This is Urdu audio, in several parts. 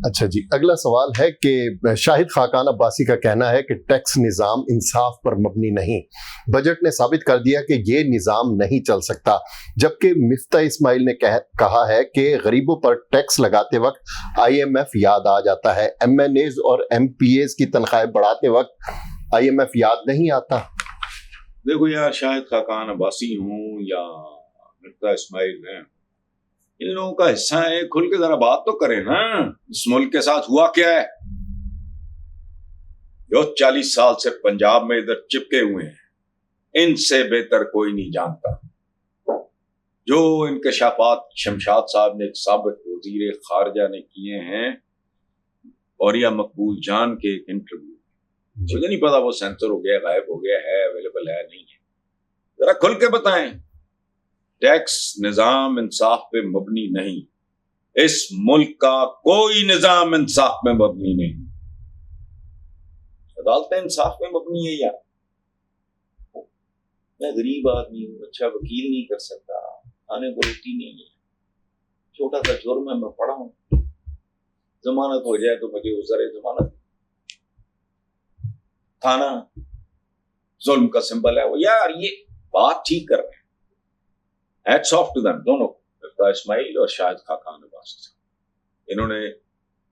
اچھا جی، اگلا سوال ہے کہ شاہد خاقان عباسی کا کہنا ہے کہ ٹیکس نظام انصاف پر مبنی نہیں، بجٹ نے ثابت کر دیا کہ یہ نظام نہیں چل سکتا، جبکہ مفتاح اسماعیل نے کہا ہے کہ غریبوں پر ٹیکس لگاتے وقت آئی ایم ایف یاد آ جاتا ہے، ایم این ایز اور ایم پی ایز کی تنخواہیں بڑھاتے وقت آئی ایم ایف یاد نہیں آتا۔ دیکھو یار، شاہد خاقان عباسی ہوں یا مفتاح اسماعیل ہیں، ان لوگوں کا حصہ ہے، کھل کے ذرا بات تو کریں نا، اس ملک کے ساتھ ہوا کیا ہے؟ جو 40 سال سے پنجاب میں ادھر چپکے ہوئے ہیں، ان سے بہتر کوئی نہیں جانتا۔ جو انکشافات شمشاد صاحب نے، ایک سابق وزیر خارجہ نے کیے ہیں، اور یا مقبول جان کے ایک انٹرویو، مجھے نہیں پتا وہ سینسر ہو گیا، غائب ہو گیا ہے، اویلیبل ہے نہیں ہے، ذرا کھل کے بتائیں۔ ٹیکس نظام انصاف پہ مبنی نہیں، اس ملک کا کوئی نظام انصاف میں مبنی نہیں، عدالتیں انصاف میں مبنی ہے یار۔ میں غریب آدمی ہوں، اچھا وکیل نہیں کر سکتا، کھانے کو روٹی نہیں ہے، چھوٹا سا جرم ہے، میں پڑا ہوں، ضمانت ہو جائے تو مجھے عذر ضمانت، تھانہ ظلم کا سمبل ہے وہ، یار یہ بات ٹھیک کر رہے ہیں۔ ہیٹس آف ٹو دم، دونوں، مفتاح اسماعیل اور شاہد خاقان عباسی صاحب، انہوں نے،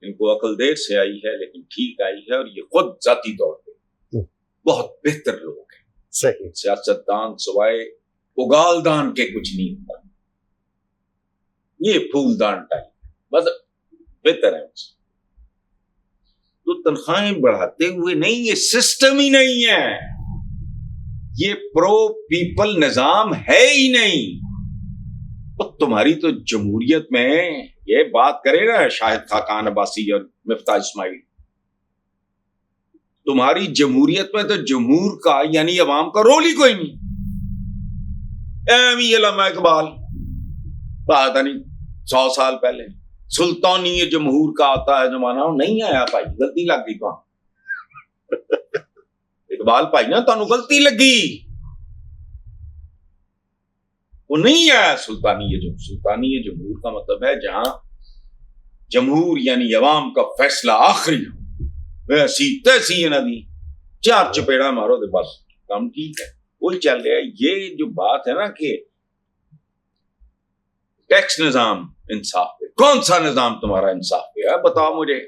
ان کو عقل دیر سے آئی ہے لیکن ٹھیک آئی ہے، اور یہ خود ذاتی طور پہ بہت بہتر لوگ ہیں۔ صحیح، سیاست دان سوائے اگال دان کے کچھ نہیں ہوتا، یہ پھول دان ٹائپ بس بہتر ہے مجھ سے۔ تو تنخواہیں بڑھاتے ہوئے نہیں، یہ سسٹم ہی نہیں ہے، یہ پرو پیپل نظام ہے ہی نہیں۔ تمہاری تو جمہوریت میں یہ بات کرے نا شاہد خاقان عباسی اور مفتاح اسماعیل، تمہاری جمہوریت میں تو جمہور کا یعنی عوام کا رول ہی کوئی نہیں۔ علامہ اقبال بات نہیں 100 سال پہلے، سلطانی جمہور کا آتا ہے زمانہ، نہیں آیا بھائی، غلطی لگ گئی تو اقبال بھائی نا، تانوں غلطی لگی، وہ نہیں آیا سلطانی جمہور کا مطلب ہے جہاں جمہور یعنی عوام کا فیصلہ آخری ہو، ویسی تیسی ہے ندی، 4 چپیڑا مارو تو بس کام ٹھیک ہے، وہی چل رہا ہے۔ یہ جو بات ہے نا کہ ٹیکس نظام انصاف پہ، کون سا نظام تمہارا انصاف پہ ہے؟ بتاؤ مجھے،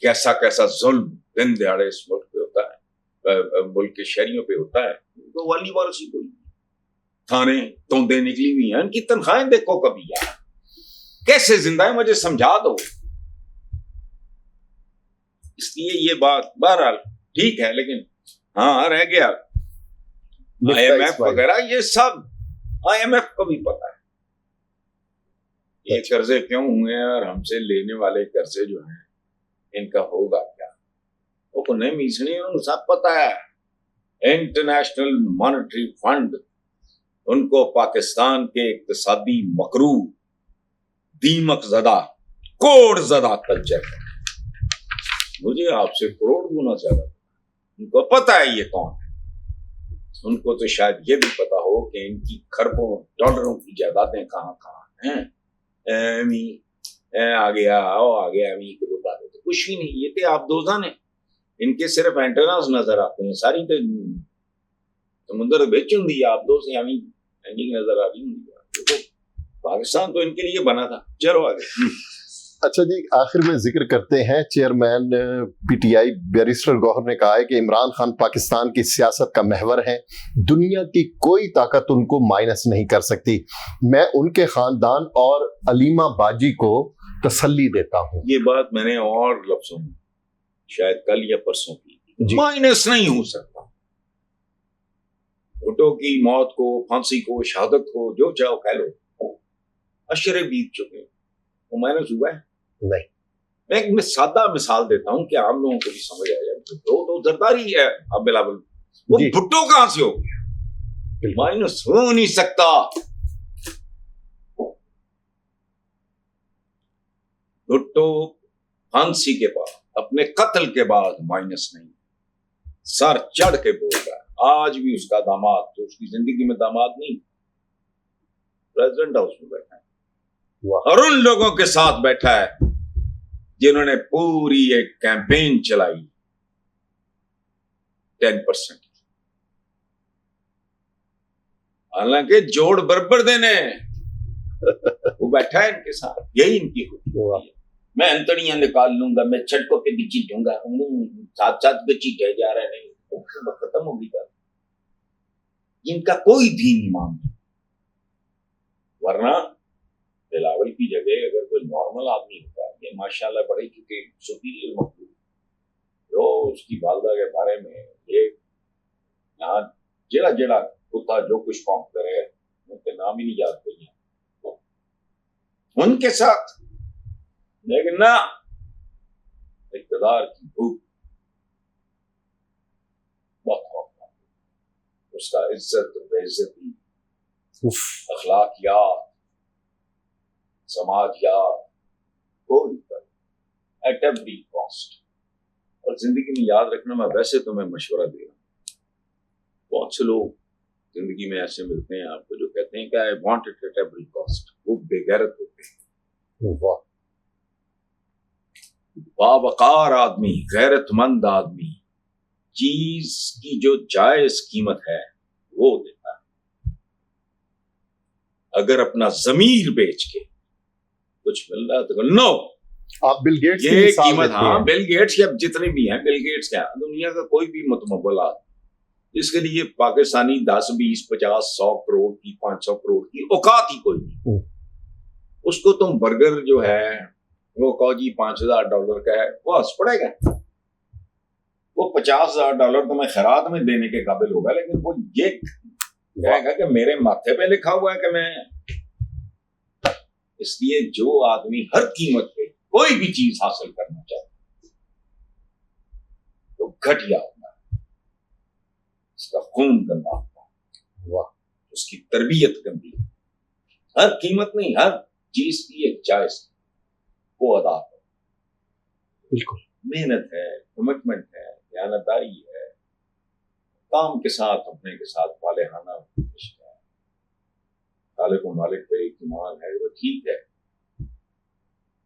کیسا کیسا ظلم دن دہاڑے اس ملک پہ ہوتا ہے، ملک کے شہریوں پہ ہوتا ہے، تو والی وارسی کوئی، تھانے توندے نکلی ہوئی ہیں، ان کی تنخواہیں دیکھو کبھی یار، کیسے زندہ ہے مجھے سمجھا دو۔ اس لیے یہ بات بہرحال ٹھیک ہے، لیکن ہاں رہ گیا آئی ایم ایف وغیرہ، یہ سب آئی ایم ایف کو بھی پتا ہے یہ قرضے کیوں ہوئے ہیں، اور ہم سے لینے والے قرضے جو ہیں ان کا ہوگا کیا، وہ کو نہیں میسنی، ان کو سب پتا ہے۔ انٹرنیشنل مانیٹری فنڈ ان کو پاکستان کے اقتصادی مکرو، دیمک زدہ، کوڑ زدہ کلچر، مجھے آپ سے کروڑ گنا زیادہ، ان کو پتا ہے یہ کون ہے۔ ان کو تو شاید یہ بھی پتا ہو کہ ان کی کھربوں ڈالروں کی جائیدادیں کہاں کہاں ہیں۔ آ گیا دو باتیں تو کچھ بھی نہیں، یہ تھے آپ دوزاں نے، ان کے صرف اینٹناز نظر آتے ہیں، ساری تو سمندر بیچوں دی آپ دو سے اینڈنگ نظر آ رہی ہوں، تو پاکستان تو ان کے لیے بنا تھا۔ چلو آگے۔ اچھا جی، آخر میں ذکر کرتے ہیں، چیئرمین پی ٹی آئی بیرسٹر گوہر نے کہا ہے کہ عمران خان پاکستان کی سیاست کا محور ہیں، دنیا کی کوئی طاقت ان کو مائنس نہیں کر سکتی، میں ان کے خاندان اور علیمہ باجی کو تسلی دیتا ہوں۔ یہ بات میں نے اور لفظوں میں شاید کل یا پرسوں کی، مائنس نہیں ہو سکتا، بھٹو کی موت کو، پھانسی کو، شہادت کو، جو چاہو کہہ لو، اشرے بیت چکے، وہ مائنس ہوا ہے نہیں۔ میں ایک سادہ مثال دیتا ہوں کہ عام لوگوں کو بھی سمجھ آ جائے، بھٹو تو زرداری ہے اب بلاول، وہ بھٹو کہاں سے ہو گیا؟ مائنس ہو نہیں سکتا۔ بھٹو پھانسی کے بعد، اپنے قتل کے بعد مائنس نہیں، سر چڑھ کے بول رہا ہے، آج بھی اس کا داماد، تو اس کی زندگی میں داماد نہیں، پریزیڈنٹ ہاؤس میں بیٹھا ہے، اور ان لوگوں کے ساتھ بیٹھا ہے جنہوں نے پوری ایک کیمپین چلائی 10%. حالانکہ جوڑ برابر دینے وہ بیٹھا ہے ان کے ساتھ. یہی ان کی خوبی ہے. میں انتڑیاں نکال لوں گا, میں چھٹکوں پہ گچیٹوں گا, ساتھ ساتھ گچیٹے جا رہے نہیں, ختم ہوگی بات. ان کا کوئی دین ایمان نہیں. ورنہ بلاول کی جگہ اگر کوئی نارمل آدمی ہوتا ہے, یہ ماشاءاللہ بڑے چکے سپیریئر مخلوق جو اس کی والدہ کے بارے میں یہ یہاں جڑا جڑا کتا جو کچھ کام کرے ان کے نام ہی نہیں یاد کوئی ان کے ساتھ. لیکن نہ, اقتدار کی بھوک بہت خوف, اس کا عزت بے عزتی, اخلاقیات, سماجیات, کوئی ایٹ ایوری کاسٹ. اور زندگی میں یاد رکھنا, میں ویسے تو میں مشورہ دے رہا ہوں, بہت سے لوگ زندگی میں ایسے ملتے ہیں آپ کو جو کہتے ہیں کہ I want it at every cost. وہ بے غیرت ہوتے ہیں. باوقار آدمی, غیرت مند آدمی چیز کی جو جائز قیمت ہے وہ دیتا ہے. اگر اپنا ضمیر بیچ کے کچھ مل رہا ہے تو نو. آپ بل گیٹس کی یہ مثال قیمت, دیتے ہاں ہیں. بل گیٹس یا جتنے بھی ہیں, بل گیٹس کیا دنیا کا کوئی بھی متمول آدمی اس کے لیے پاکستانی 10 20 50 100 کروڑ کی 500 کروڑ کی اوقات ہی کوئی نہیں. اس کو تم برگر جو ہے وہ کہو جی $5,000 کا ہے, وہ ہنس پڑے گا. وہ $50,000 تمہیں خیرات میں دینے کے قابل ہوگا, لیکن وہ یہ کہے گا کہ میرے ماتھے پہ لکھا ہوا ہے کہ میں. اس لیے جو آدمی ہر قیمت پہ کوئی بھی چیز حاصل کرنا چاہتا تو گھٹیا ہوتا ہے, اس کا خون گندا ہوتا ہے, اس کی تربیت گندی. ہر قیمت نہیں, ہر چیز کی ایک جائز وہ ادا کرو. بالکل محنت ہے, کمٹمنٹ ہے, دیانتداری ہے, کام کے ساتھ اپنے کے ساتھ والہانہ رشتہ ہے, خالق و مالک پہ ایمان ہے, وہ ٹھیک ہے.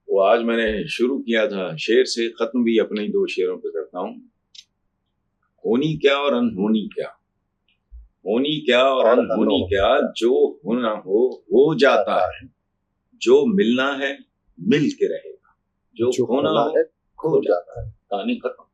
وہ آج میں نے شروع کیا تھا شعر سے, ختم بھی اپنے 2 شعروں پہ کرتا ہوں. ہونی کیا اور انہونی کیا, ہونی کیا اور انہونی کیا, جو ہونا ہو جاتا ہے, جو ملنا ہے مل کے رہے گا, جو کھونا ہے کھو جاتا ہے. کہانی ختم.